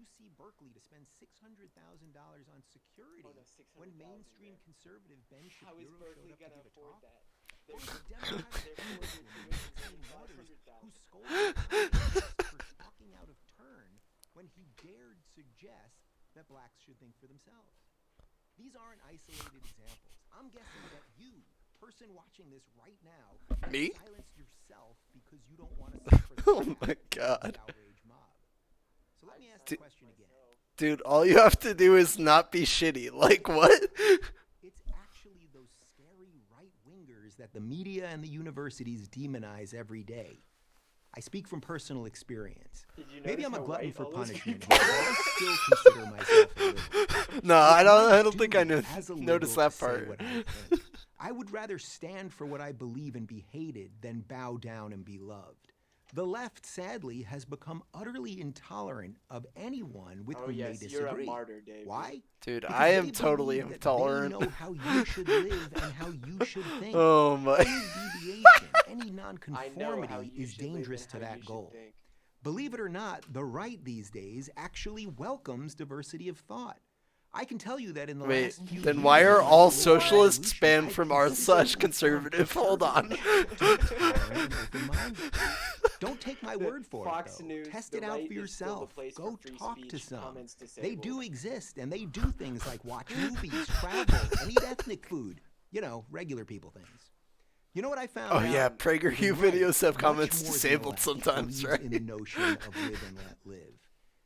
UC Berkeley to spend $600,000 on security when mainstream conservative Ben How is Shapiro showed Berkeley up to gonna give a afford talk? that? Or They're, the Democratic they're congresswoman forging from tuition Maxine for Waters who 500,000. scolded Kanye West for talking out of turn when he dared suggest that blacks should think for themselves. These aren't isolated examples. I'm guessing that you, person watching this right now, Me? silenced yourself because you don't want to suffer the Oh my wrath God. of the outrage mob. So let me ask the question again. Dude, all you have to do is not be shitty. Like, what? It's actually those scary right-wingers that the media and the universities demonize every day. I speak from personal experience. Maybe I'm a glutton for punishment, but I still consider myself a liberal. No, I don't think I noticed that part. I would rather stand for what I believe and be hated than bow down and be loved. The left, sadly, has become utterly intolerant of anyone with whom they disagree. You're a martyr, Dave. Why? Dude, Because I they am totally believe that intolerant. They know how you should live and how you should think. Oh my. Any deviation, any nonconformity is dangerous to that goal. Believe it or not, the right these days actually welcomes diversity of thought. I can tell you that in the last few years... Then why are all socialists banned from r/conservative? Hold on. Don't take my word for Fox it, though. News, Test it out for yourself. Go talk to some. They do exist, and they do things like watch movies, travel, and eat ethnic food. You know, regular people things. You know what I found out? Oh yeah, PragerU videos have comments Much more disabled than the left sometimes, right? believes in the notion of live and let live.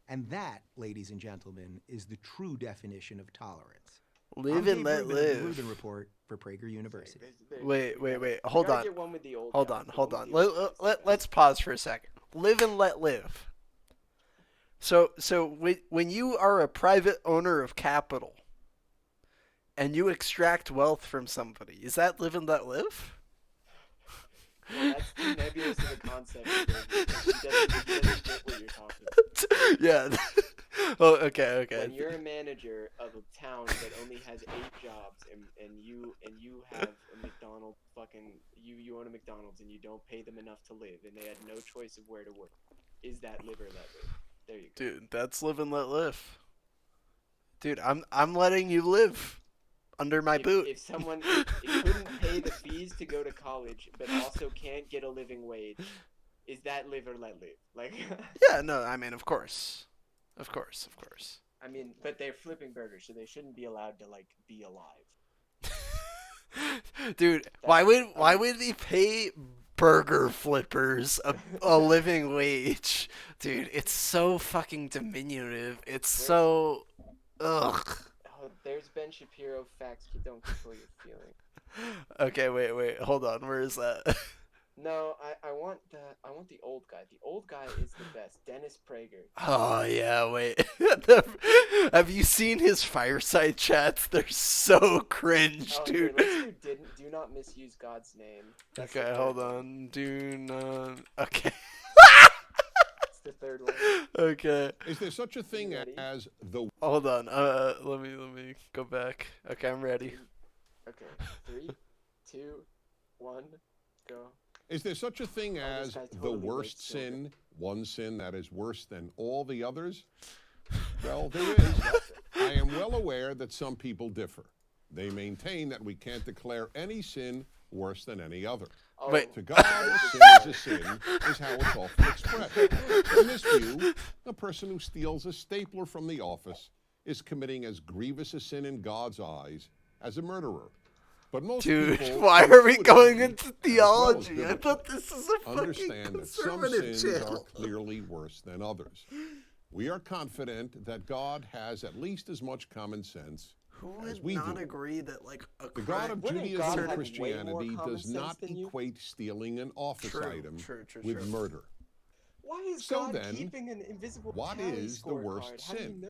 And that, ladies and gentlemen, is the true definition of tolerance. Live and let live. Rubin Report for Prager University. Wait. Hold on. Let's pause for a second. Live and let live. So when you are a private owner of capital and you extract wealth from somebody, is that live and let live? Well, that's too nebulous of a concept. He doesn't get what you're talking about. Yeah. Oh, okay. When you're a manager of a town that only has 8 jobs, and you have a McDonald's you own a McDonald's and you don't pay them enough to live, and they had no choice of where to work, is that live or let live? There you go. Dude, that's live and let live. Dude, I'm letting you live under my boot. If someone couldn't pay the fees to go to college, but also can't get a living wage, is that live or let live? Like. Yeah, no, I mean, of course. I mean, but they're flipping burgers, so they shouldn't be allowed to like be alive. Dude, why would we pay burger flippers a living wage? Dude, it's so fucking diminutive. It's so ugh. Oh, there's Ben Shapiro. Facts don't control your feeling. Okay, wait, hold on. Where is that? No, I want the old guy. The old guy is the best. Dennis Prager. Oh yeah, wait. Have you seen his fireside chats? They're so cringe, dude. Okay, let's do not misuse God's name. That's okay, hold on. Do not. Okay. It's the third one. Okay. Is there such a thing as the? Hold on. Let me go back. Okay, I'm ready. Okay. 3, 2, 1, go. Is there such a thing as the worst sin, one sin that is worse than all the others? Well, there is. I am well aware that some people differ. They maintain that we can't declare any sin worse than any other. Wait. To God, sin is a sin is how it's often expressed. In this view, a person who steals a stapler from the office is committing as grievous a sin in God's eyes as a murderer. But most Dude, people why are we going into theology? I thought this is a fucking understand that some conservative sins channel. are clearly worse than others. We are confident that God has at least as much common sense Who as would we not do. agree that like a The God of Wouldn't Judaism God and have way Christianity more common does sense not than you? equate stealing an office item with True. murder. Why is So God then, keeping an invisible what tally is the scorecard? worst How do you sin? know?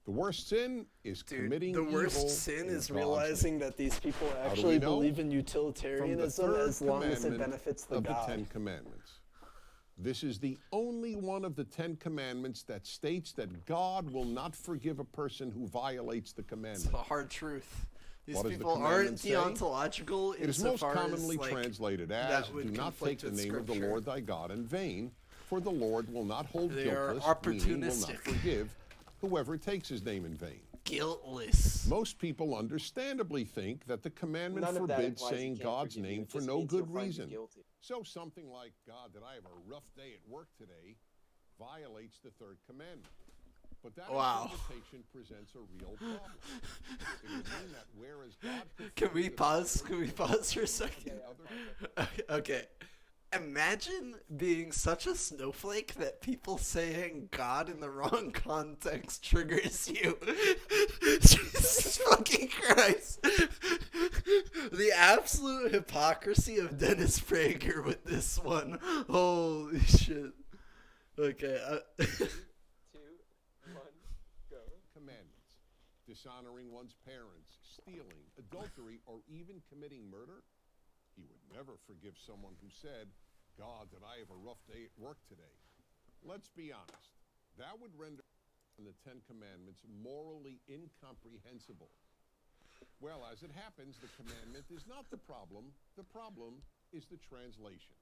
The worst sin is Dude, committing the worst evil sin in is God's realizing name. that these people do we actually know? believe in From the utilitarianism third as long as it commandment benefits the of the God. 10 Commandments. This is the only one of the 10 Commandments that states that God will not forgive a person who violates the It's commandment. the hard truth. These What does the people commandment aren't say? deontological It is most insofar commonly as, like, translated that as, would do not take conflict the with name of the Scripture. Lord thy God in vain, For the Lord will not hold They are guiltless, meaning will not opportunistic. forgive whoever takes his name in vain. Guiltless. Most people understandably think that the commandment None of that forbids implies you saying can't God's forgive you. name It for just no means he'll good find you reason. guilty. So something like, God, that I have a rough day at work today, violates the third commandment. But that interpretation presents a real problem. It would mean that whereas God Can we pause? Can we pause for a second? Okay. Imagine being such a snowflake that people saying God in the wrong context triggers you. Jesus fucking Christ. The absolute hypocrisy of Dennis Prager with this one. Holy shit. Okay. 2, 1, go. commandments, dishonoring one's parents, stealing, adultery, or even committing murder, he would never forgive someone who said, God, that I have a rough day at work today. Let's be honest. That would render the Ten Commandments morally incomprehensible. Well, as it happens, the commandment is not the problem. The problem is the translation.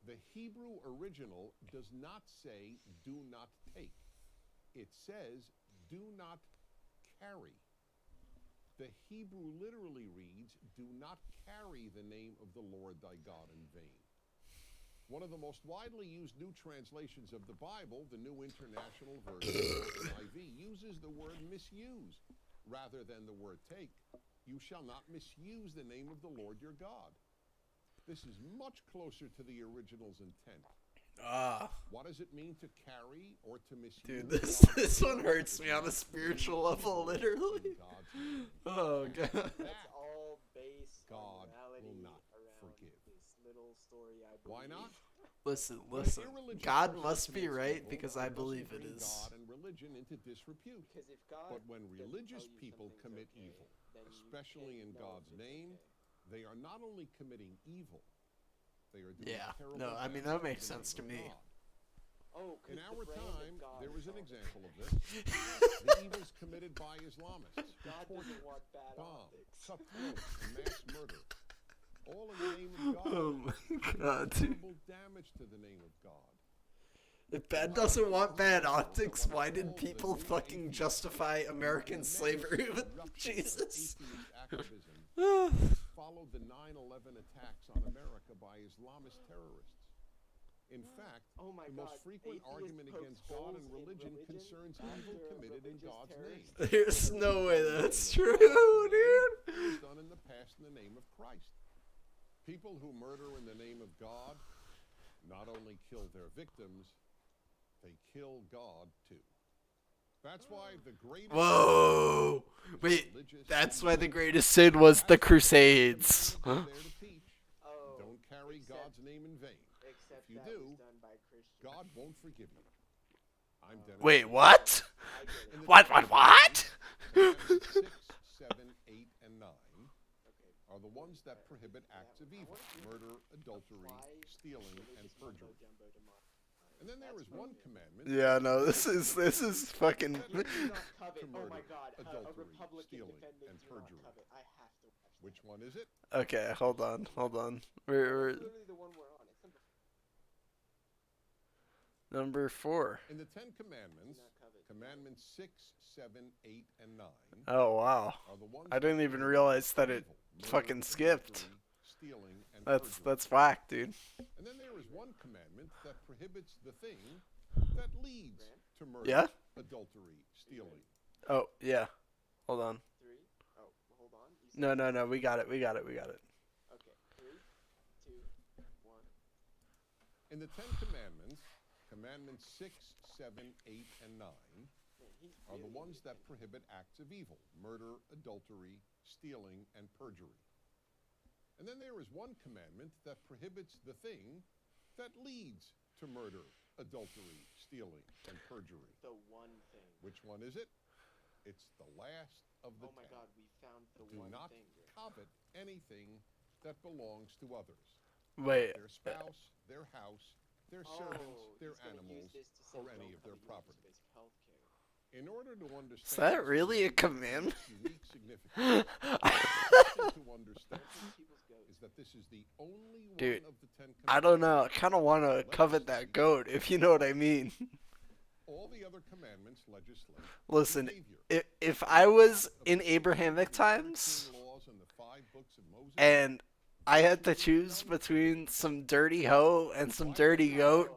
The Hebrew original does not say, do not take. It says, do not carry. The Hebrew literally reads, do not carry the name of the Lord thy God in vain. One of the most widely used new translations of the Bible, the New International Version, NIV, uses the word misuse rather than the word take. You shall not misuse the name of the Lord your God. This is much closer to the original's intent. What does it mean to carry or to misuse? Dude, this one hurts me on a spiritual level, literally. Oh, God. That's all based God on morality will not around forgive. this little story I believe. Why not? Listen. Irreligious God person must be commits right evil, because it I doesn't believe it bring is. God and religion into disrepute. Because if God But when doesn't religious tell you people something's commit okay, evil, then you especially in can't know God's if it's name, okay. they are not only committing evil, they are doing Yeah. terrible No, I mean, things that to makes the sense name to of me. God. Oh, 'cause In the our brand time, of God there was is an all example of this. this. The evils committed by Islamists. God torture, doesn't want bad bomb, optics. cut throats, and mass murder. All in the name of God. Oh my God, dude. Terrible damage to the name of God. If Ben doesn't want bad optics, why did people fucking justify American slavery with Jesus? Activism followed the 9/11 attacks on America by Islamist terrorists. In fact, Oh my the most God, frequent atheist argument pokes against God and holes in religion religion concerns after evil a committed in religious God's terrorist. name. There's no way that's true, dude. It was done in the past in the name of Christ. People who murder in the name of God not only kill their victims, they kill God too. That's why the greatest Whoa! Wait, that's why the greatest sin was the Crusades. there to teach. Oh, Don't carry God's name in vain. except If you that do, was done by Christians. God won't forgive you. I'm Dennis. Wait, what? I get it. What? Commandments 6, 7, 8, and 9 Okay. are the ones that prohibit acts of evil, murder, adultery, Apply stealing, and religious perjury. mumbo-jumbo to mine. And then there is one commandment. Yeah, no, this is fucking. You do not covet. To Oh my murder, God, a adultery, Republican stealing, defendant and do not perjury. covet. I have to watch that. Which one is it? Okay, hold on. We're That's literally the one we're on. It's number 4. In the Ten Commandments, not covet. commandments 6, 7, 8, and 9 Oh wow, are the ones I didn't that even prohibit realize that it evil, murder, fucking skipped. adultery, stealing, and That's perjury. whack, dude. And then there is one commandment that prohibits the thing that leads to murder, Yeah? adultery, stealing. Oh yeah, hold on. 3. Oh, hold on. You said No, we got it. Okay. 3, 2, 1. In the Ten Commandments, commandments 6, 7, 8, and 9 Man, he's are the really ones that good. prohibit acts of evil, murder, adultery, stealing, and perjury. And then there is one commandment that prohibits the thing that leads to murder, adultery, stealing, and perjury. The one thing. Which one is it? It's the last of the Oh my 10. God, we found the Do one not thing. Bro. covet anything that belongs to others. Wait, Their spouse, their house, their servants, their he's gonna animals, use this to say or don't any of their covet property. universal basic health care. In order to understand Is that really a commandment? unique significance, the thing to understand is that this is the only Dude, one of the 10 I don't know. I commandments. kind of want to covet that goat, if you know what I mean. All the other commandments legislate Listen, behavior. if I was in Abrahamic times Laws and the 5 books of Moses, and I had to choose between some dirty hoe and some dirty goat,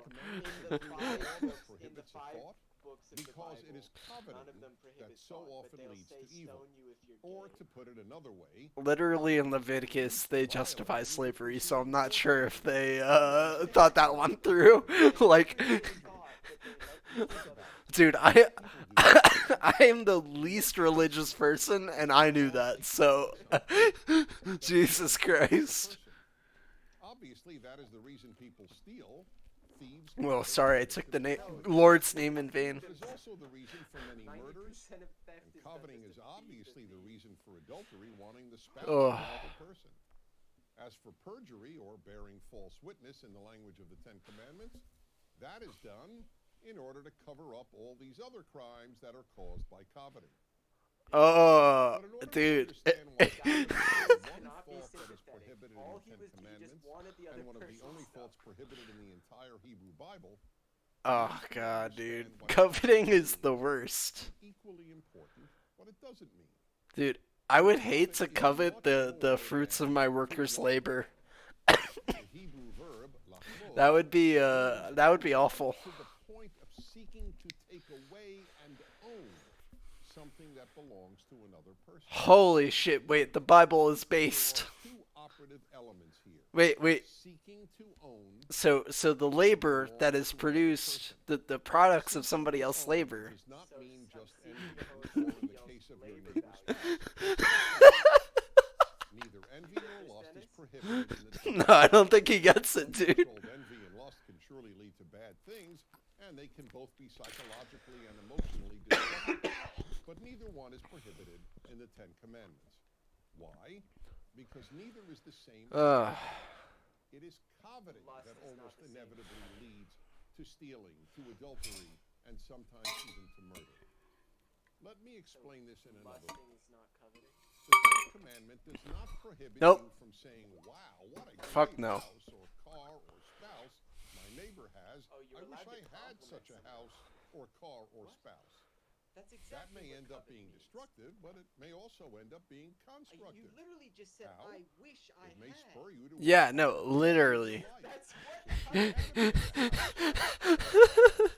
In the 5 books of the because it is Bible, coveting none of them that prohibit so thought, but often they'll leads say to evil. stone you if you're Or gay. to put it another way, literally in Leviticus, they justify slavery, so I'm not sure if they thought that one through. Like, dude, I am the least religious person, and I knew that, so Jesus Christ. obviously that is the reason people steal, thieves. Well, sorry, I took the Lord's name in vain. It is also the reason for many murders, 90% of theft and is coveting done is just to obviously please the reason for adultery, wanting the spouse Ugh. of another person. As for perjury, or bearing false witness in the language of the 10 Commandments, that is done in order to cover up all these other crimes that are caused by coveting. Oh, But in order dude. to understand why coveting is one cannot be fault that is sympathetic. prohibited All in he the 10 was, he just Commandments, wanted the other and one of the person's only stuff. faults prohibited in the entire Hebrew Bible, Oh, God, dude. Coveting is the worst. equally important, what it doesn't mean. Dude, I would hate to covet the fruits of my workers' labor. The Hebrew verb, lachmod, That would be awful. to the point of seeking to take away and own something that belongs to another person. Holy shit, wait, the Bible is based. There are 2 operative elements here. Wait. Seeking to own So the labor that is produced, the products of somebody else's labor. does not mean just seeking envy, to or in the own case of your labor neighbor's value. spouse. Neither envy nor lust is prohibited in the No, I don't think he gets it, dude. Controlled envy and lust can surely lead to bad things, and they can both be psychologically and emotionally destructive. But neither one is prohibited in the 10 Commandments. Why? Because neither is the same. It is coveting Lust that is not almost the same. inevitably leads to stealing, to adultery, and sometimes even to murder. Let me explain this in another way. Lusting is not coveting. The 10th Commandment does not prohibit Nope. you from saying, wow, what a great Fuck no. house or car or spouse my neighbor has. Oh, you're I wish allowed I to had compliment such a someone. house or car or spouse. That's That exactly may what end up coveting being means. destructive, but it may also end up being You constructive. literally just said, How? I wish I It may had. spur you to Yeah, no, literally. That's what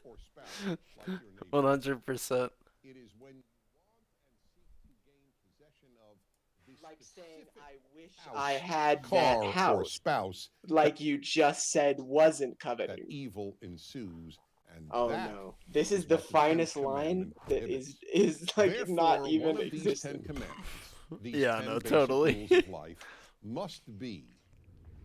or spouse, like your neighbor. 100%. It is when you want and seek to gain possession of the like saying, specific I wish house, I had car that or house. spouse Like you just said wasn't that coveting. evil ensues, and Oh that no. This is is the what the 10th finest line commandment that prohibits. is like Therefore, not even one of these 10 existent. commandments, these Yeah, 10 no, basic totally. rules of life, must be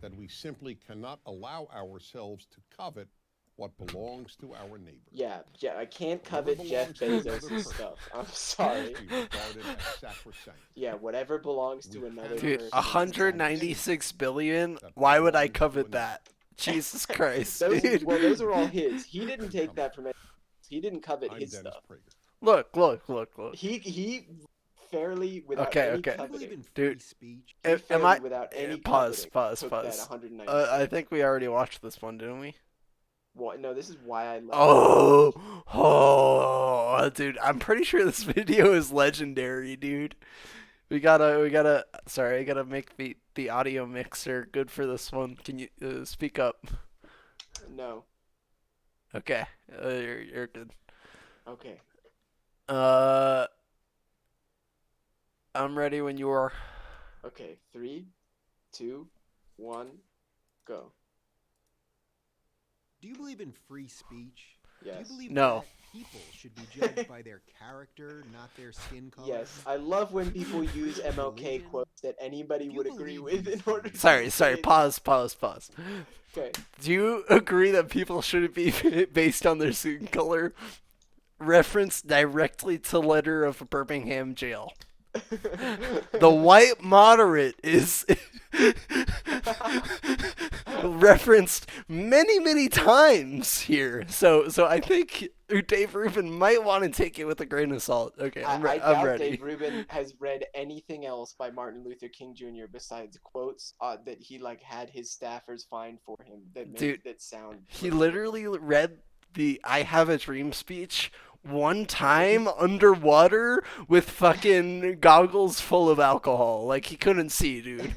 that we simply cannot allow ourselves to covet what belongs to our neighbor. Yeah, I can't Whatever covet Jeff belongs to another Bezos' person stuff. I'm sorry. must be regarded as sacrosanct. Yeah, whatever belongs to We another Dude, person. 196 billion? Why would I covet that? Jesus Christ, Those, dude. well, those are all his. He didn't take that from it. He didn't covet I'm his Dennis stuff. Prager. Look. He fairly without Okay, any okay. Do you believe coveting. in free Dude. speech? He Am fairly I... without any Pause. coveting took that 196. I think we already watched this one, didn't we? What? No, this is why I left. Oh, dude, I'm pretty sure this video is legendary, dude. We gotta. Sorry, I gotta make the audio mixer good for this one. Can you speak up? No. Okay, you're good. Okay. I'm ready when you are. Okay. 3, 2, 1, go. Do you believe in free speech? Yes. Do you believe No. that people should be judged by their character, not their skin color? Yes, I love when people use MLK Religion? quotes that anybody Do you would agree believe with in these order. things? Sorry. to say Pause. Okay. Do you agree that people shouldn't be based on their skin color? Reference directly to letter of Birmingham jail. The white moderate is referenced many times here. So I think Dave Rubin might want to take it with a grain of salt. Okay, I'm doubt ready. Dave Rubin has read anything else by Martin Luther King Jr. besides quotes that he like had his staffers find for him that sound. He literally read the "I Have a Dream" speech one time underwater with fucking goggles full of alcohol. Like, he couldn't see, dude.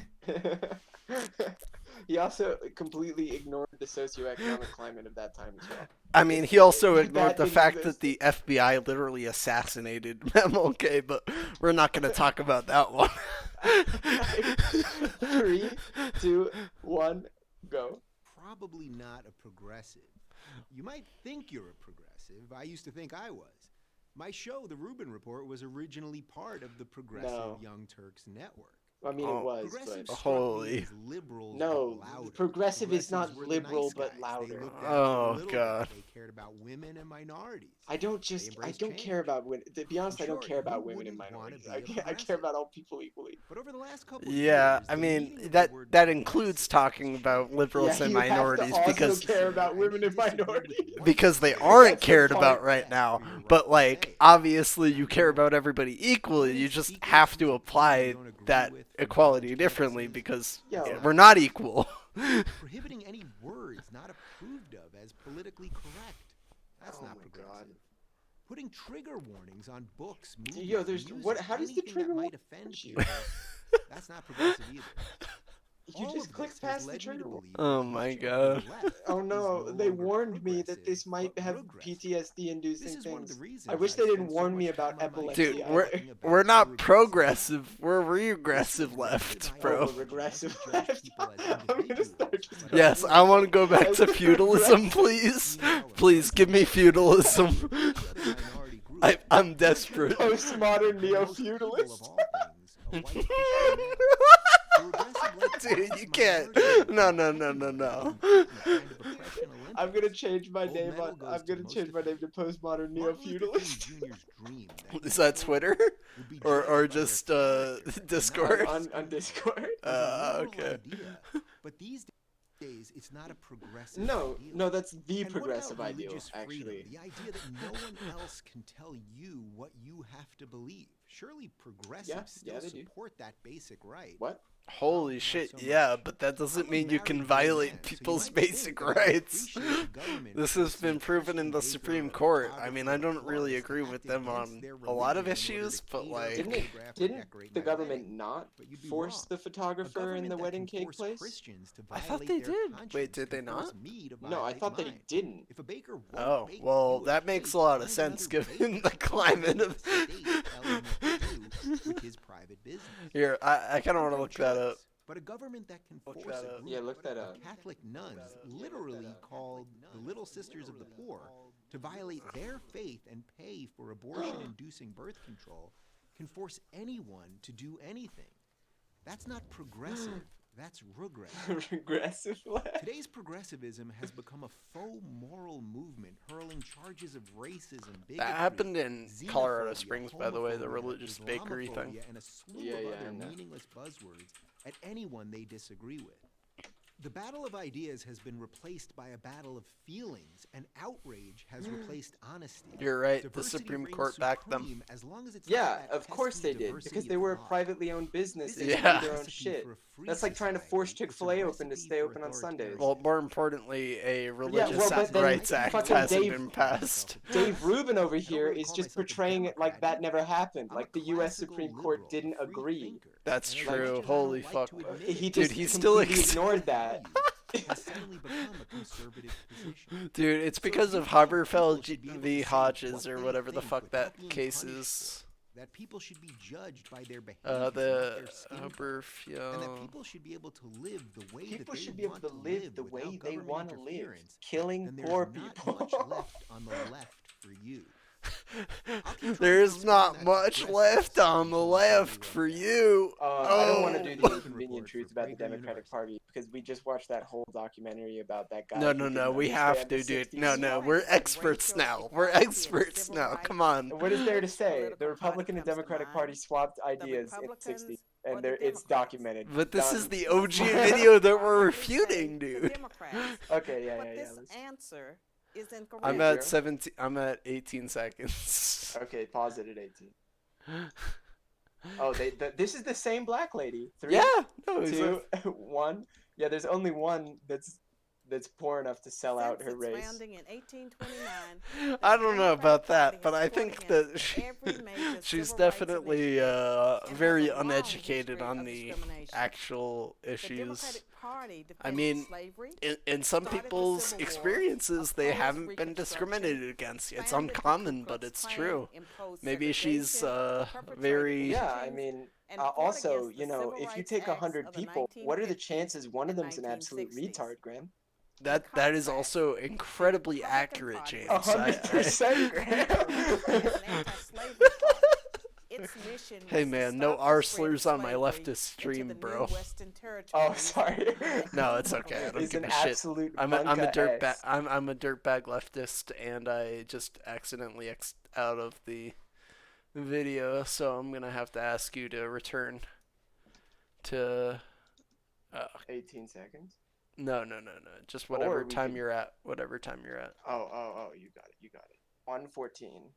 He also completely ignored the socioeconomic climate of that time as well. I mean, he also ignored the fact that the FBI literally assassinated MLK, but we're not going to talk about that one. 3, 2, 1, go. Probably not a progressive. You might think you're a progressive. I used to think I was. My show, The Rubin Report, was originally part of the Progressive Young Turks Network. I mean, it was, but... Holy... No, progressive is not liberal, but louder. Oh, God. They cared about women and minorities. I don't care about women. To be honest, I don't care about women and minorities. I care about all people equally. But over the last couple of years, I mean, that includes talking about liberals and minorities, because care about women and minorities. Because they aren't cared about right now. But, like, obviously you care about everybody equally. You just have to apply that equality differently, because we're not equal. Prohibiting any words not approved of as politically correct. That's not progressive. God. Putting trigger warnings on books, movies, how does the trigger might offend you? That's not progressive either. You just click past the trigger warning. Oh my God. Oh no, they warned me that this might have PTSD-inducing things. I wish they didn't warn me about epilepsy. Dude, we're not progressive. We're regressive left, bro. Oh, regressive left. I'm gonna start just yes, I want to go back to feudalism, please. Please give me feudalism. I'm desperate. Postmodern neo-feudalist. Dude, you can't. No. I'm gonna change my name to postmodern neo-feudalist. Is that Twitter? Or just Discord? On Discord. Okay. But these days, it's not a progressive No, that's the progressive ideal, actually. The idea that no one else can tell you what you have to believe. Surely progressives still support that basic right. What? Holy shit, yeah, but that doesn't mean you can violate people's basic rights. This has been proven in the Supreme Court. I mean, I don't really agree with them on a lot of issues, but like... Didn't the government not force the photographer in the wedding cake place? I thought they did. Wait, did they not? No, I thought they didn't. Oh, well, that makes a lot of sense given the climate of... Here, I kind of want to look that up. But a government that can force look that up. Catholic nuns, literally called the Little Sisters of the Poor, to violate their faith and pay for abortion-inducing birth control, can force anyone to do anything. That's not progressive. That's regressive. Regressive left. Today's progressivism has become a faux moral movement hurling charges of racism, bigotry, that happened in Colorado Springs, by the way, the religious bakery thing. And a slew of other meaningless buzzwords at anyone they disagree with. The battle of ideas has been replaced by a battle of feelings, and outrage has replaced honesty. You're right, the Supreme Court backed them. Of course they did, because they were a privately owned business and did their own shit. That's like trying to force Chick-fil-A open to stay open on Sundays. Well, more importantly, a Religious Rights Act hasn't been passed. Dave Rubin over here is just portraying it like that never happened, like the U.S. Supreme Court didn't agree. That's true. Holy fuck. Dude, he still ignored that. Dude, it's because of Haberfeld v. Hodges or whatever the fuck that case is. That people should be judged by their behavior, the Haberfeld, and that people should be able to live the way people should be able to live the way they want to live, killing poor people. Not much left on the left for you. There's not much left on the left for you. I don't want to do the inconvenient truth about the Democratic Party because we just watched that whole documentary about that guy. No, we have to, dude. No, we're experts now. We're experts now. Come on. What is there to say? The Republican and Democratic Party swapped ideas in the 60s, and it's documented. But this is the OG video that we're refuting, dude. Okay, yeah. This answer is incorrect. I'm at 17. I'm at 18 seconds. Okay, pause it at 18. Oh, this is the same black lady. 3, yeah. 2, 1. Yeah, there's only one that's poor enough to sell out her race. Founding in 1829, I don't know about that, but I think that she's definitely very uneducated on the actual issues. I mean, in some people's experiences, they haven't been discriminated against. It's uncommon, but it's true. Maybe she's very... Yeah, I mean... also, you know, if you take 100 people, what are the chances one of them's an absolute retard, Graham? That is also incredibly accurate, James. 100%, Graham. Hey man, no R slurs on my leftist stream, bro. Oh, sorry. No, it's okay. I don't give a shit. I'm a dirtbag. I'm a dirtbag leftist, and I just accidentally X'd out of the video, so I'm gonna have to ask you to return to 18 seconds. No. Just whatever time you're at. Whatever time you're at. Oh, you got it. 1:14.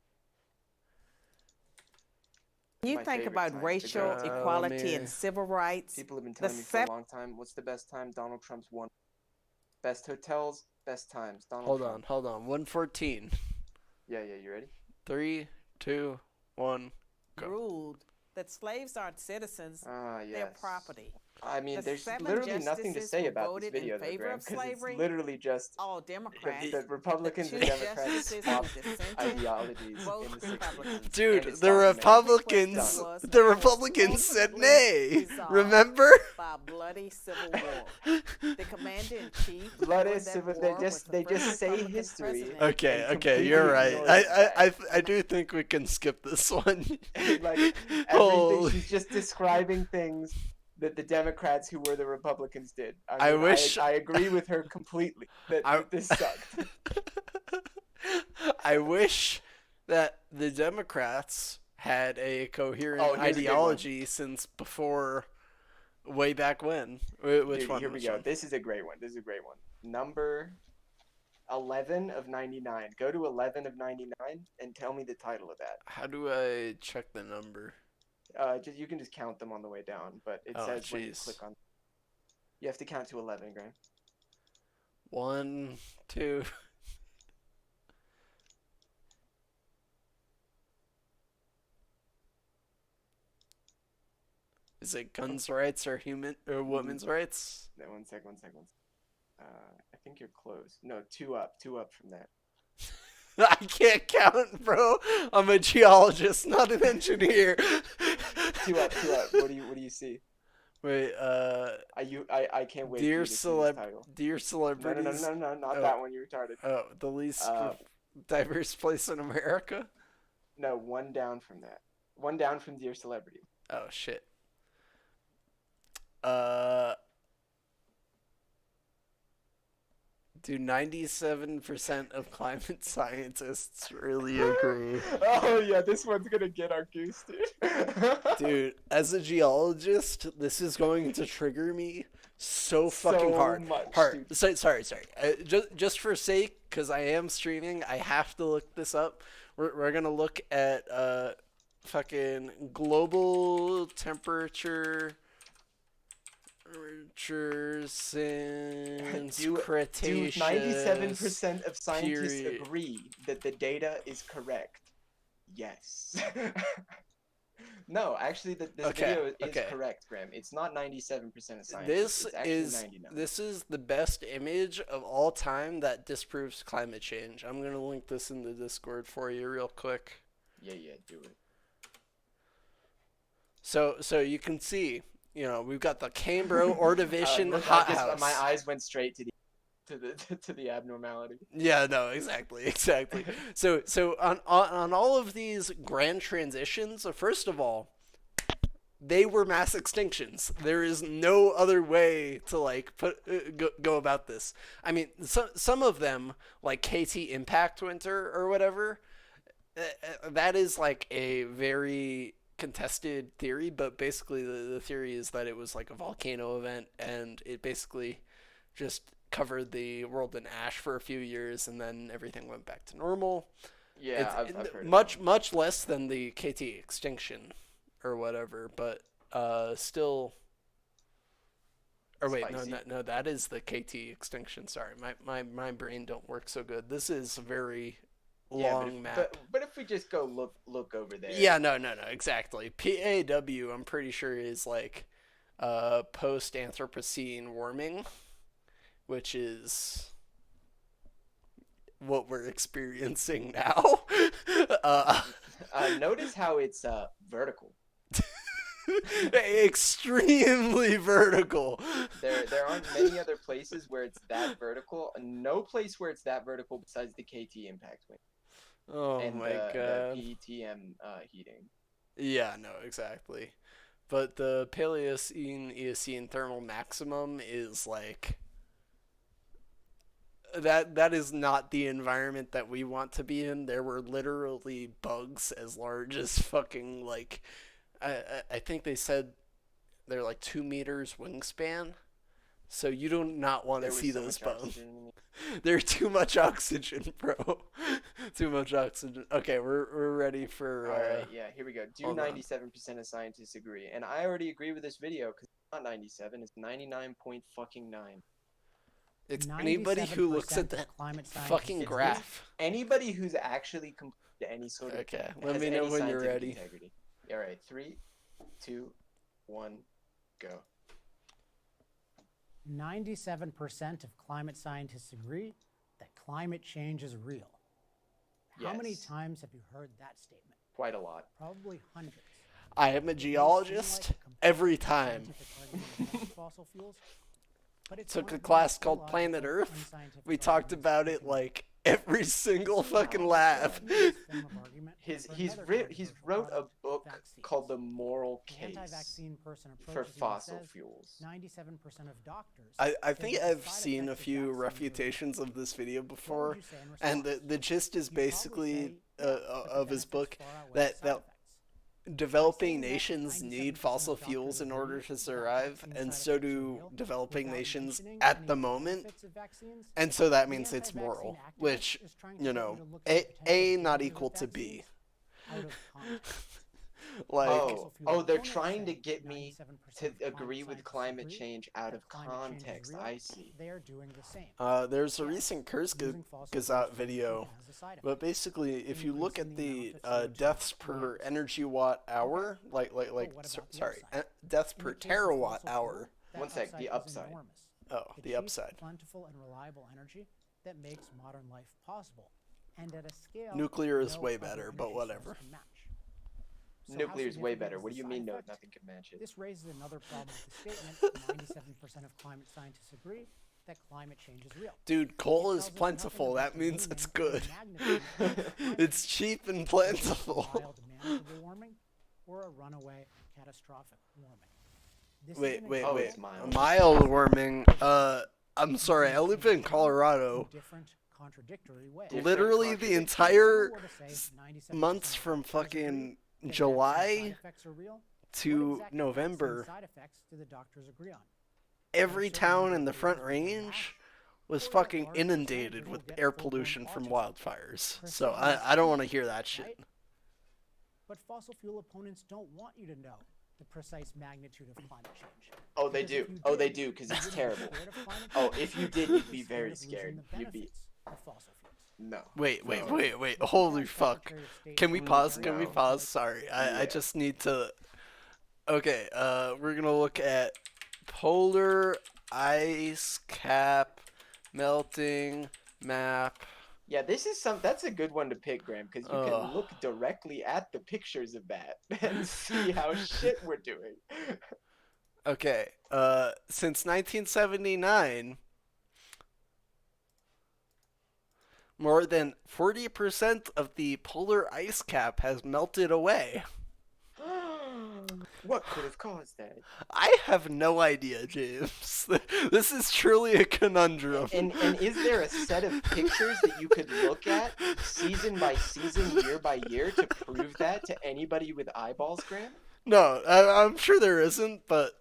You think about racial equality and civil rights. People have been telling me for a long time. What's the best time? Donald Trump's won. Best hotels, best times. Hold on. 1:14. Yeah. You ready? 3, 2, 1, go. Ruled that slaves aren't citizens; they're property. I mean, there's literally nothing to say about this video, though, Graham, because it's literally just all Democrats. The Republicans and Democrats swapped ideologies in the 60s. Dude, the Republicans said nay. Remember? By bloody civil war. The commander-in-chief. Bloody civil. They just say history. Okay, you're right. I do think we can skip this one. Like everything, she's just describing things that the Democrats who were the Republicans did. I agree with her completely that this sucked. I wish that the Democrats had a coherent ideology since before, way back when. Which one? Here we go. This is a great one. Number 11 of 99. Go to 11 of 99 and tell me the title of that. How do I check the number? You can just count them on the way down, but it says when you click on. You have to count to 11, Graham. 1, 2. Is it guns rights or women's rights? No, one sec. I think you're close. No, 2 up from that. I can't count, bro. I'm a geologist, not an engineer. 2 up. What do you see? Wait, I can't wait. Dear celebrities. No, not that one. You're retarded. Oh, the least diverse place in America? No, one down from that. One down from Dear Celebrity. Oh shit. Do 97% of climate scientists really agree? Oh yeah, this one's gonna get our goose, dude. Dude, as a geologist, this is going to trigger me so fucking hard. Sorry. Just for sake, because I am streaming, I have to look this up. We're gonna look at fucking global temperature since Cretaceous. 97% of scientists agree that the data is correct? Yes. No, actually, this video is correct, Graham. It's not 97% of scientists. This is the best image of all time that disproves climate change. I'm gonna link this in the Discord for you real quick. Yeah, do it. So you can see. You know, we've got the Cambro Ordovician hothouse. My eyes went straight to the... to the abnormality. Yeah, no, exactly. So on all of these grand transitions, first of all, they were mass extinctions. There is no other way to like go about this. I mean, some of them, like KT Impact Winter or whatever, that is like a very contested theory, but basically the theory is that it was like a volcano event and it basically just covered the world in ash for a few years and then everything went back to normal. Yeah, I've heard much less than the KT extinction or whatever, but still. Or wait, no, that is the KT extinction. Sorry, my brain don't work so good. This is a very long map. But if we just go look over there. Yeah, no, exactly. PAW, I'm pretty sure is like post Anthropocene warming, which is what we're experiencing now. Notice how it's vertical. Extremely vertical. There aren't many other places where it's that vertical. No place where it's that vertical besides the KT impact wing. Oh and my god. The PETM heating. Yeah, no, exactly. But the Paleocene Eocene thermal maximum is like that is not the environment that we want to be in. There were literally bugs as large as fucking like I think they said they're like 2 meters wingspan. So you do not want to see those bugs. There's too much oxygen, bro. Too much oxygen. Okay, we're ready for. All right, yeah, here we go. Do 97% of scientists agree? And I already agree with this video because it's not 97, it's 99.9. It's anybody who looks at that fucking graph. Anybody who's actually completed any sort of. Okay, let me know when you're ready. Integrity. All right, 3, 2, 1, go. 97% of climate scientists agree that climate change is real. How many times have you heard that statement? Quite a lot. Probably hundreds. I am a geologist every time. Fossil fuels, but took a class called Planet Earth. We talked about it like every single fucking lab. He's wrote a book called The Moral Case for Fossil Fuels. 97% of doctors. I think I've seen a few refutations of this video before, and the gist is basically of his book that developing nations need fossil fuels in order to survive, and so do developing nations at the moment. And so that means it's moral, which, you know, A not equal to B. Like, they're trying to get me to agree with climate change out of context. I see. They're doing the same. There's a recent Kurzgesagt video, but basically, if you look at the deaths per energy watt hour, deaths per terawatt hour. One sec, the upside. Oh, the upside. Plentiful and reliable energy that makes modern life possible, and at a scale. Nuclear is way better, but whatever. Nuclear is way better. What do you mean? No, nothing can match it. This raises another problem with the statement. 97% of climate scientists agree that climate change is real. Dude, coal is plentiful. That means it's good. It's cheap and plentiful. Mild manageable warming or a runaway catastrophic warming. Wait. Mild warming. I'm sorry. I live in Colorado. Literally the entire months from fucking July to November, every town in the Front Range was fucking inundated with air pollution from wildfires. So I don't want to hear that shit. But fossil fuel opponents don't want you to know the precise magnitude of climate change. Oh, they do. Oh, they do, because it's terrible. Oh, if you did, you'd be very scared. You'd be... No. Wait. Holy fuck. Can we pause? Can we pause? Sorry. I just need to... Okay, we're going to look at polar ice cap melting map. Yeah, that's a good one to pick, Graham, because you can look directly at the pictures of that and see how shit we're doing. Okay, since 1979... more than 40% of the polar ice cap has melted away. What could have caused that? I have no idea, James. This is truly a conundrum. And is there a set of pictures that you could look at season by season, year by year to prove that to anybody with eyeballs, Graham? No, I'm sure there isn't, but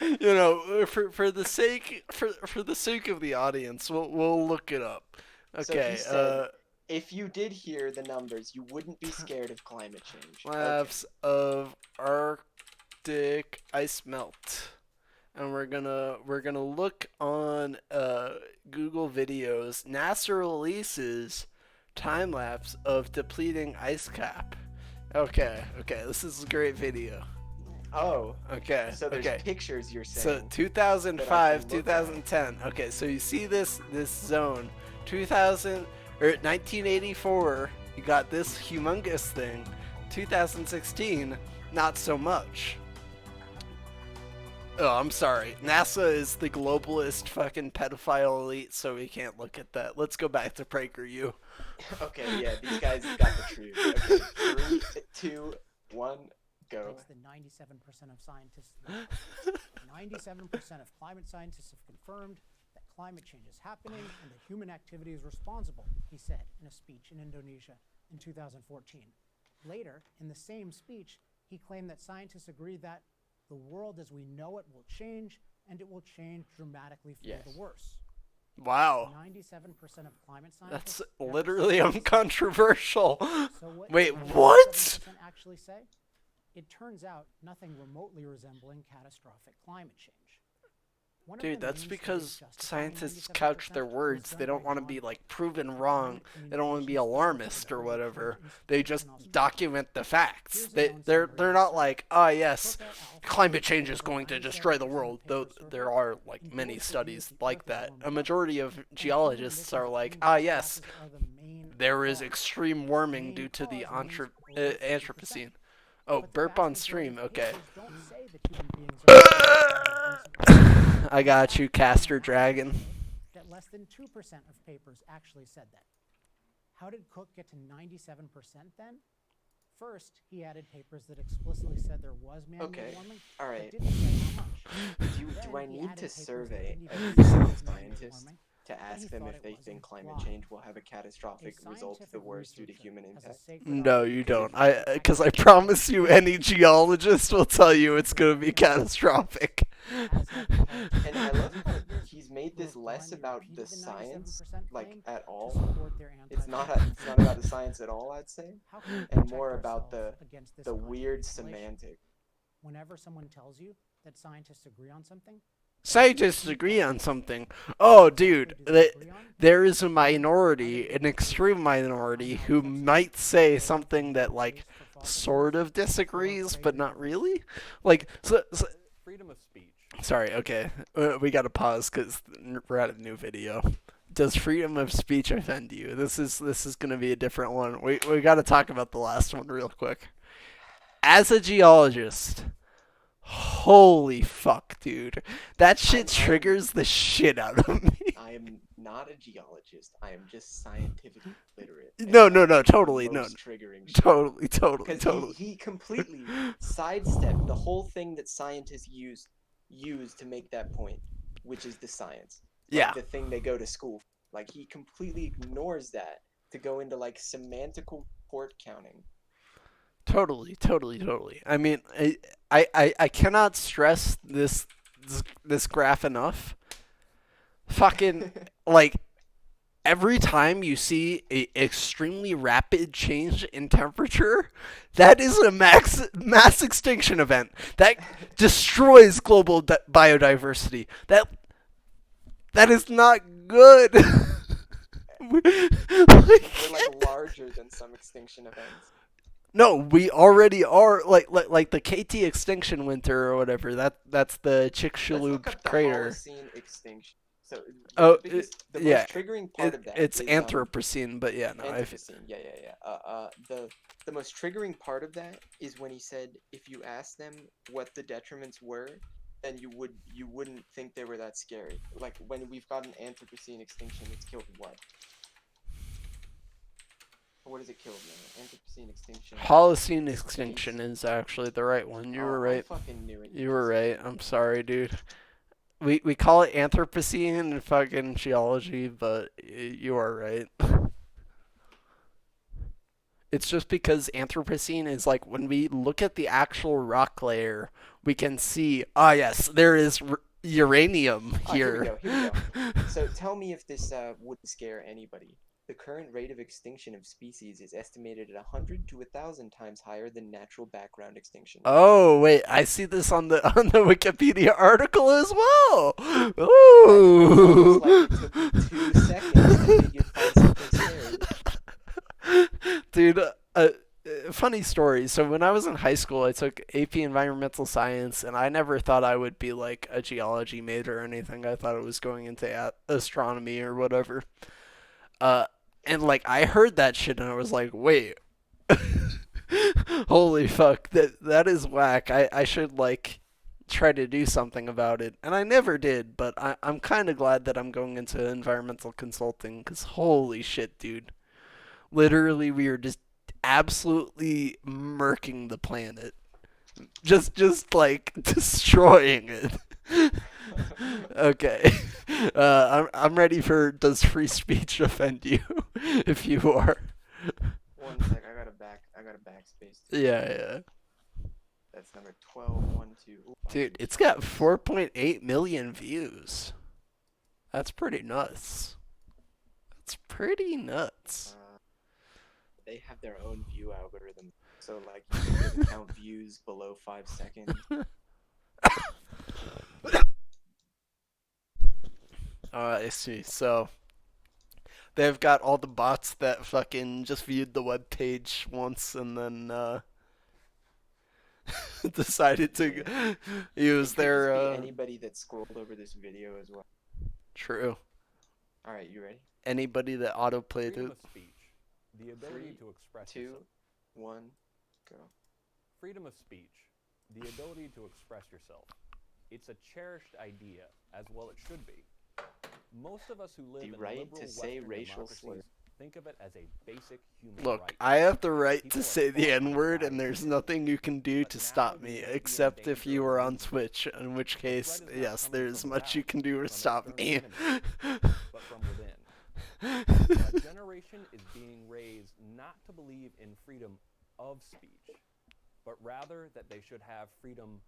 you know, for the sake of the audience, we'll look it up. Okay. So he said, if you did hear the numbers, you wouldn't be scared of climate change. Slabs of Arctic ice melt, and we're gonna look on Google videos. NASA releases time lapse of depleting ice cap. Okay, this is a great video. Oh. Okay. So there's pictures you're saying. So 2005, 2010. Okay, so you see this zone. 1984, you got this humongous thing. 2016, not so much. Oh, I'm sorry. NASA is the globalist fucking pedophile elite, so we can't look at that. Let's go back to PragerU. Okay, yeah, these guys got the truth. Okay, 3, 2, 1, go. It's the 97% of scientists. 97% of climate scientists have confirmed that climate change is happening and that human activity is responsible, he said in a speech in Indonesia in 2014. Later, in the same speech, he claimed that scientists agree that the world as we know it will change, and it will change dramatically for the worse. Wow. 97% of climate scientists. That's literally uncontroversial. So Wait, what? Actually say? It turns out nothing remotely resembling catastrophic climate change. Dude, that's because scientists couch their words. They don't want to be like proven wrong. They don't want to be alarmist or whatever. They just document the facts. They're not like, oh yes, climate change is going to destroy the world. Though there are like many studies like that. A majority of geologists are like, ah yes, there is extreme warming due to the Anthropocene. Oh, burp on stream. Okay. I got you, Caster Dragon. That less than 2% of papers actually said that. How did Cook get to 97% then? First, he added papers that explicitly said there was man-made warming. All right. But didn't say how much. Do I need to survey every single scientist to ask them if they think climate change will have a catastrophic result the worst due to human impact? No, you don't. Because I promise you, any geologist will tell you it's going to be catastrophic. And I love how he's made this less about the science, like, at all. It's not about the science at all, I'd say, and more about the weird semantic. Whenever someone tells you that scientists agree on something, scientists agree on something. Oh, dude, there is a minority, an extreme minority, who might say something that, like, sort of disagrees, but not really. Like, so freedom of speech. Sorry, okay. We gotta pause because we're at a new video. Does freedom of speech offend you? This is gonna be a different one. We gotta talk about the last one real quick. As a geologist, holy fuck, dude. That shit triggers the shit out of me. I am not a geologist. I am just scientifically literate. No, totally, no. Triggering shit. Totally. Because he completely sidestepped the whole thing that scientists use to make that point, which is the science. Like, yeah. The thing they go to school. Like, he completely ignores that to go into, like, semantical port counting. Totally. I mean, I cannot stress this graph enough. Fucking, like, every time you see a extremely rapid change in temperature, that is a mass extinction event that destroys global biodiversity. That is not good. We're like larger than some extinction events. No, we already are, like the KT extinction winter or whatever. That's the Chicxulub crater. Holocene extinction. So the most triggering part of that it's is, Anthropocene, but yeah, no. Anthropocene, yeah. The most triggering part of that is when he said if you ask them what the detriments were, then you wouldn't think they were that scary. Like when we've got an Anthropocene extinction, it's killed what? What is it killed now? Anthropocene extinction. Holocene extinction is actually the right one. You were right. I fucking knew it. You were right. I'm sorry, dude. We call it Anthropocene in fucking geology, but you are right. It's just because Anthropocene is like when we look at the actual rock layer, we can see, yes, there is uranium here. Here we go. So tell me if this wouldn't scare anybody. The current rate of extinction of species is estimated at 100 to 1,000 times higher than natural background extinction. Oh wait, I see this on the Wikipedia article as well. Ooh. It's like it took me 2 seconds to figure find something scary. Dude, funny story. So when I was in high school, I took AP Environmental Science, and I never thought I would be like a geology major or anything. I thought I was going into astronomy or whatever. And like I heard that shit, and I was like, wait, holy fuck, that is whack. I should like try to do something about it, and I never did. But I'm kind of glad that I'm going into environmental consulting, because holy shit, dude. Literally, we are just absolutely murking the planet. Just like destroying it. Okay. I'm ready for does free speech offend you? If you are. 1 sec, I got a backspace. Yeah. That's number 1212. Dude, it's got 4.8 million views. That's pretty nuts. They have their own view algorithm, so like you can count views below 5 seconds. I see. So they've got all the bots that fucking just viewed the web page once and then decided to use their. Anybody that scrolled over this video as well. True. All right, you ready? Anybody that autoplayed Freedom it. of speech, the ability to express 2, yourself. 1, go. Freedom of speech, the ability to express yourself. It's a cherished idea, as well it should be. Most of us who live in right liberal to say Western racial democracies slur. think of it as a basic human Look, right. I have the right People to are say the far N-word, from and there's fighting nothing you can do But to now stop the me, idea except danger if you were on looms. Twitch, in which The case, threat is not yes, coming there's from much you without, can do to from stop me. external enemies, but from within. A generation is being raised not to believe in freedom of speech, but rather that they should have freedom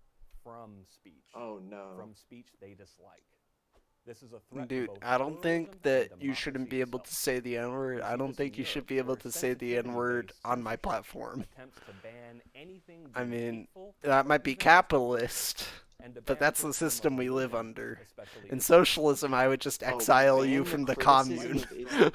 from speech. Oh no. From speech they dislike. This is a threat to Dude, both I don't think pluralism that and you shouldn't be democracy able to itself. say the N-word. We I see don't this think in you should Europe, be able where to say the N-word sensitivity-based on my censorship platform. attempts to ban anything I deemed mean, hateful that or might be even capitalist, and to but ban that's the criticism system of we live religion, under. especially In Islam. socialism, I would just exile you ban from the the criticism commune. of Islam.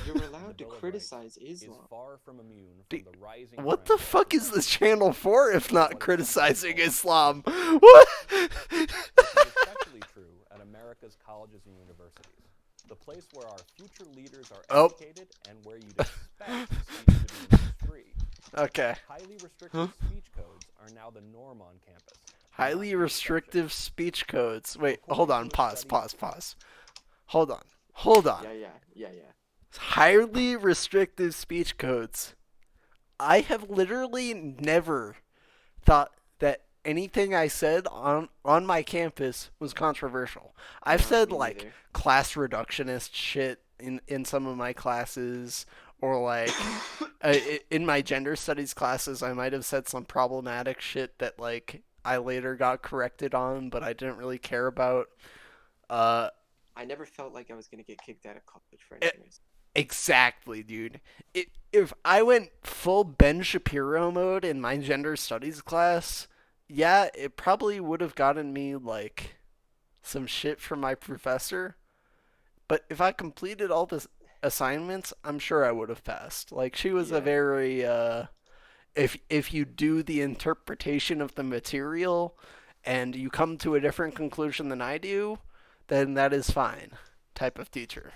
You're You're allowed to criticize Islam. Is far from immune Dude, from the rising What the trend of fuck is this secession. channel for if not What is criticizing called Islam? Islam. What? This is especially true at America's colleges and universities, the place where our future leaders are Oh. educated and where you'd expect speech to be the most free. Okay. Highly restrictive speech codes are now the norm on campus. Highly not the restrictive speech codes. Wait, According hold to on. a Pause. study- Hold on. Yeah. Highly restrictive speech codes. I have literally never thought that anything I said on my campus was controversial. I've No, said me like neither. class reductionist shit in some of my classes, or like in my gender studies classes, I might have said some problematic shit that like I later got corrected on, but I didn't really care about. I never felt like I was gonna get kicked out of college for anything. Exactly, dude. If I went full Ben Shapiro mode in my gender studies class, yeah, it probably would have gotten me like some shit from my professor. But if I completed all the assignments, I'm sure I would have passed. Like she was a very if you do the interpretation of the material and you come to a different conclusion than I do, then that is fine type of teacher.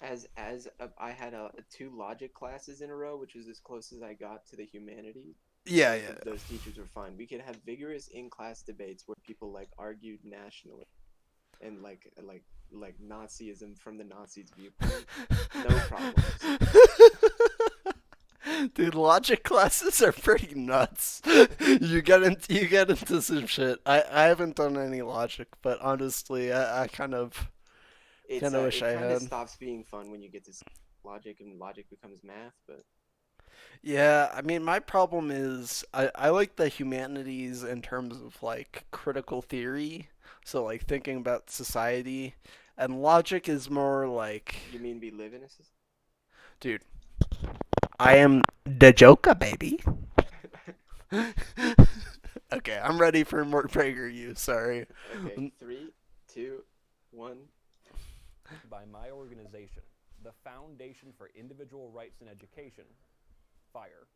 I had 2 logic classes in a row, which was as close as I got to the humanities. Yeah. Those teachers were fine. We could have vigorous in-class debates where people like argued nationally. and like Nazism from the Nazis' viewpoint, no problems. Dude, logic classes are pretty nuts. You get into some shit. I haven't done any logic, but honestly, I kind of wish I had. It kind of stops being fun when you get to logic and logic becomes math, but. Yeah, I mean, my problem is I like the humanities in terms of like critical theory, so like thinking about society, and logic is more like. You mean we live in a society? Dude, I am the Joker, baby. Okay, I'm ready for more Prager use. Sorry. Okay, 3, 2, 1. By my organization, the Foundation for Individual Rights in Education, FIRE.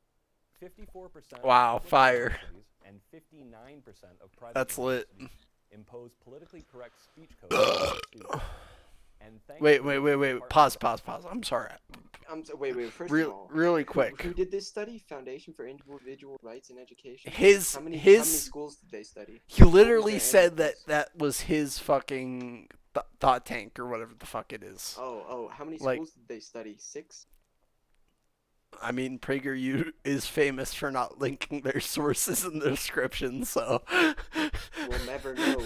54%. Wow, FIRE. And 59% of private. That's lit. Impose politically correct speech codes. Wait. Pause. I'm sorry. Wait. First of all, really quick. Who did this study? Foundation for Individual Rights in Education. How many schools did they study? He literally said that was his fucking thought tank or whatever the fuck it is. Oh. How many schools did they study? 6? I mean, PragerU is famous for not linking their sources in the description, so we'll never know.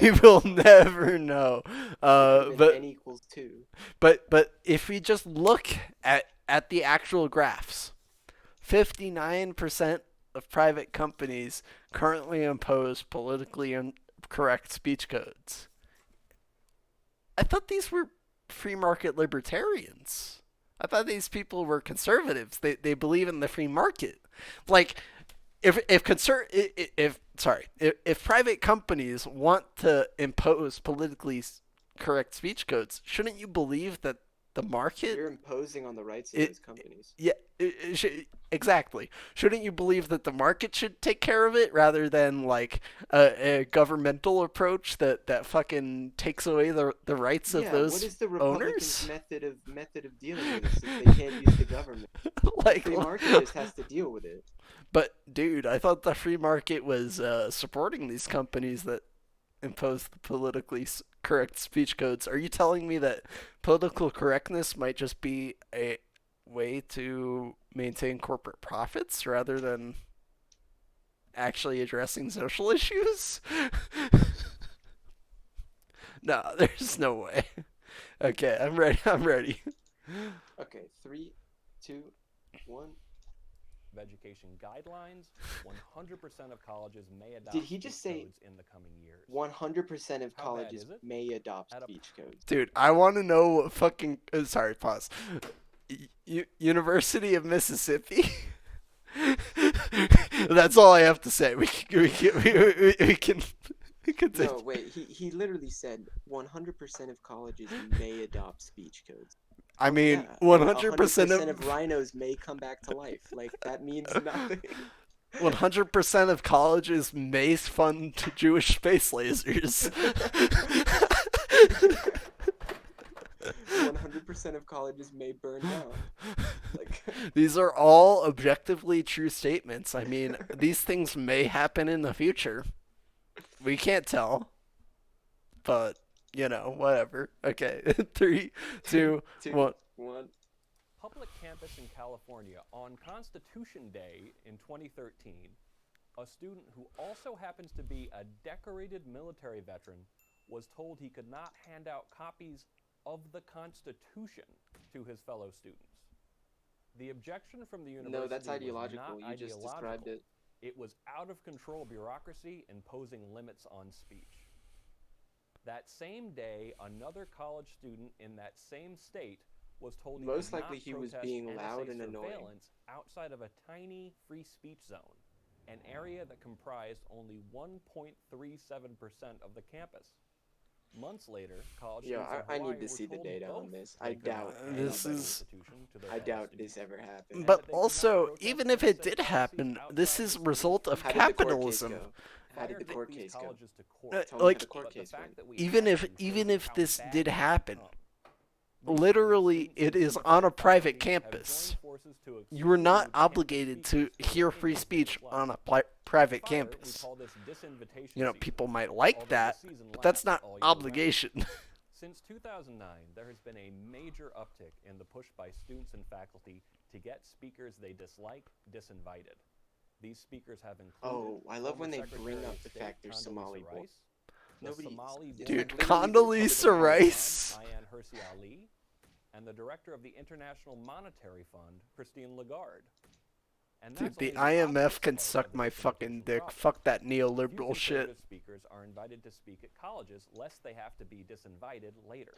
We will never know. But n equals 2. But if we just look at the actual graphs, 59% of private companies currently impose politically incorrect speech codes. I thought these were free market libertarians. I thought these people were conservatives. They believe in the free market. Like, if private companies want to impose politically correct speech codes, shouldn't you believe that the market? You're imposing on the rights of those companies. Yeah, exactly. Shouldn't you believe that the market should take care of it rather than like a governmental approach that fucking takes away the rights of those owners? What is the Republicans' method of dealing with this if they can't use the government? The free market just has to deal with it. But dude, I thought the free market was supporting these companies that impose the politically correct speech codes. Are you telling me that political correctness might just be a way to maintain corporate profits rather than actually addressing social issues? No, there's no way. Okay, I'm ready. Okay, 3, 2, 1. Education guidelines, 100% of colleges may adopt Did he just say codes in the coming years. 100% of colleges may adopt speech codes. Dude, I want to know what fucking... sorry, pause. University of Mississippi? That's all I have to say. We can No, wait. He literally said 100% of colleges may adopt speech codes. I mean, 100% of rhinos may come back to life. Like, that means nothing. 100% of colleges may fund Jewish space lasers. 100% of colleges may burn down. Like, these are all objectively true statements. I mean, these things may happen in the future. We can't tell. But... you know, whatever. Okay, 3, 2, 1. Public campus in California on Constitution Day in 2013, a student who also happens to be a decorated military veteran was told he could not hand out copies of the Constitution to his fellow students. The objection from the university No, that's ideological. Was not you just described it. It was out of control bureaucracy imposing limits on speech. That same day, another college student in that same state was told most likely he was being loud and annoying outside of a tiny free speech zone, an area that comprised only 1.37% of the campus. Months later, college students in Hawaii I need to see the data on this. I doubt this ever happened. But also, even if it did happen, this is a result of capitalism. How did the court case go? Like, even if this did happen, literally, it is on a private campus. You are not obligated to hear free speech on a private campus. You know, people might like that, but that's not obligation. Since 2009, there has been a major uptick in the push by students and faculty to get speakers they dislike disinvited. These speakers have included... Oh, I love when they bring up the fact there's Somali boy. Dude, Condoleezza Rice. Ayaan Hirsi Ali, and the director of the International Monetary Fund, Christine Lagarde. And dude, the IMF can suck my fucking dick. Fuck that neoliberal shit. Speakers are invited to speak at colleges, lest they have to be disinvited later.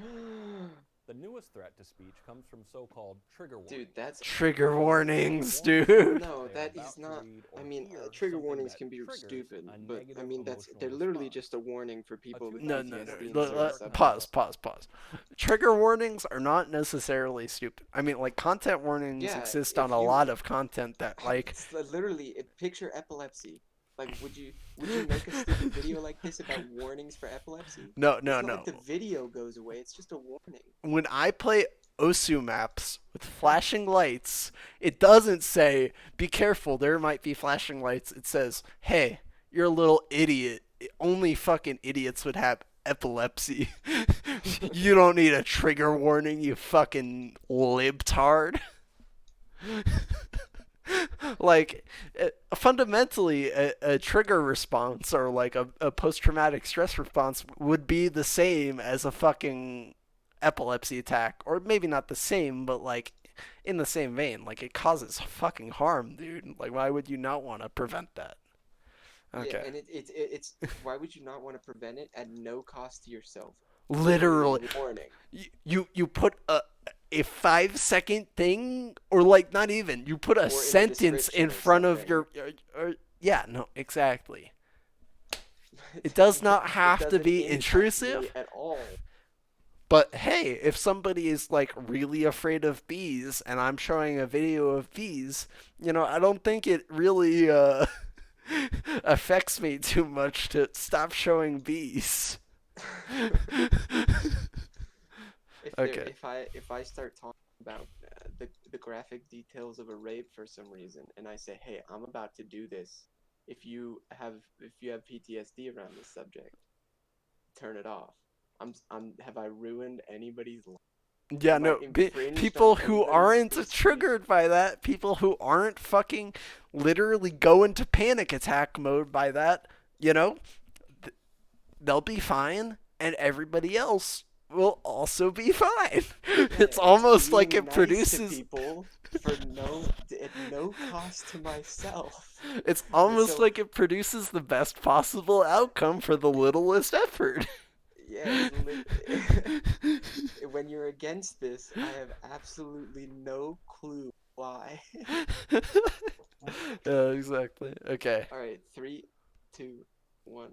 The newest threat to speech comes from so-called trigger warnings. Dude, that's... Trigger warnings, dude. No, that is not... I mean, trigger warnings can be stupid, but, I mean, they're literally just a warning for people with PTSD. No. Pause. Trigger warnings are not necessarily stupid. I mean, like, content warnings exist on a lot of content that, like... It's literally, picture epilepsy. Like, would you make a stupid video like this about warnings for epilepsy? No. Like the video goes away. It's just a warning. When I play OSU maps with flashing lights, it doesn't say, be careful, there might be flashing lights. It says, hey, you're a little idiot. Only fucking idiots would have epilepsy. You don't need a trigger warning, you fucking libtard. Like, fundamentally, a trigger response or like a post-traumatic stress response would be the same as a fucking epilepsy attack, or maybe not the same, but like in the same vein. Like, it causes fucking harm, dude. Like, why would you not want to prevent that? Okay. Yeah, and it's why would you not want to prevent it at no cost to yourself? Literally, warning. You put a 5-second thing, or like not even, you put a sentence in front of your yeah, no, exactly. It does not have to be intrusive at all. But hey, if somebody is like really afraid of bees and I'm showing a video of bees, you know, I don't think it really affects me too much to stop showing bees. If I start talking about the graphic details of a rape for some reason, and I say, hey, I'm about to do this, if you have PTSD around this subject, turn it off. Have I ruined anybody's life? Yeah, no, people who aren't triggered by that, people who aren't fucking literally go into panic attack mode by that, you know, they'll be fine, and everybody else will also be fine. Yeah, it's almost like it produces people for at no cost to myself. It's almost like it produces the best possible outcome for the littlest effort. Yeah, when you're against this, I have absolutely no clue why. Yeah, exactly. Okay. All right, 3, 2, 1.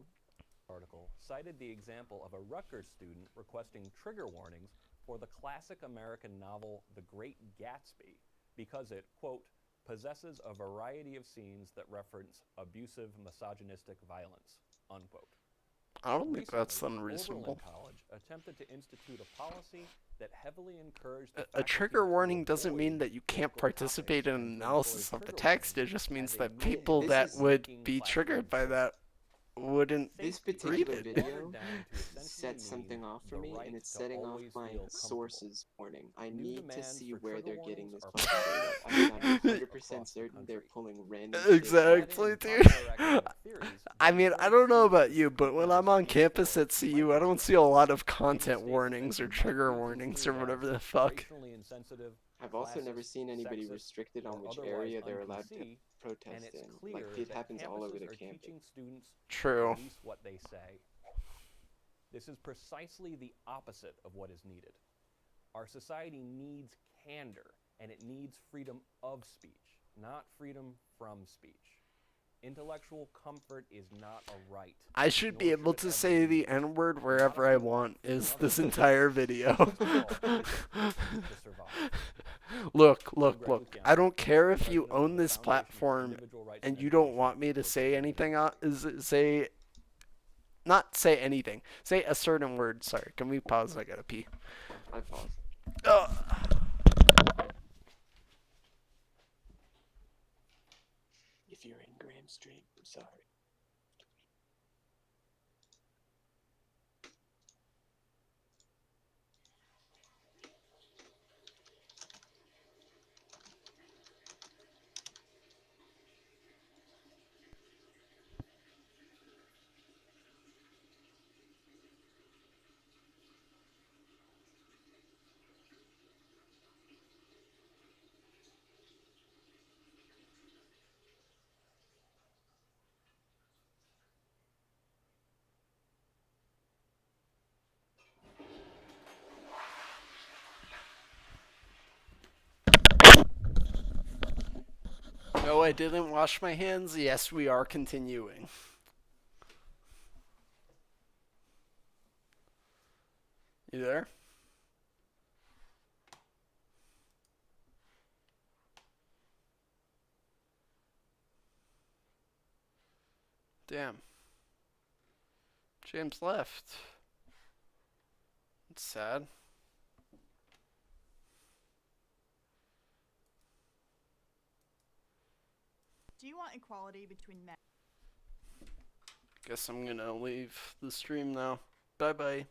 Article cited the example of a Rutgers student requesting trigger warnings for the classic American novel The Great Gatsby because it, quote, possesses a variety of scenes that reference abusive, misogynistic violence, unquote. I don't think that's unreasonable. Oberlin College attempted to institute a policy that heavily encouraged a trigger warning doesn't mean that you can't participate in analysis of the text. It just means that people that would be triggered by that wouldn't this particular video sets something off for me, and it's setting off my sources warning. I need to see where they're getting this fucking data. I'm 100% certain they're pulling random exactly, dude. I mean, I don't know about you, but when I'm on campus at CU, I don't see a lot of content warnings or trigger warnings or whatever the fuck. I've also never seen anybody restricted on which area they're allowed to protest in. Like, it happens all over the campus. True. What they say. This is precisely the opposite of what is needed. Our society needs candor, and it needs freedom of speech, not freedom from speech. Intellectual comfort is not a right. I should be able to say the N-word wherever I want, is this entire video. Look. I don't care if you own this platform and you don't want me to say anything, not say anything. Say a certain word. Sorry, can we pause? I gotta pee. I pause. If you're in Graham's stream, I'm sorry. No, I didn't wash my hands. Yes, we are continuing. You there? Damn. James left. It's sad. Do you want equality between men? Guess I'm gonna leave the stream now. Bye bye.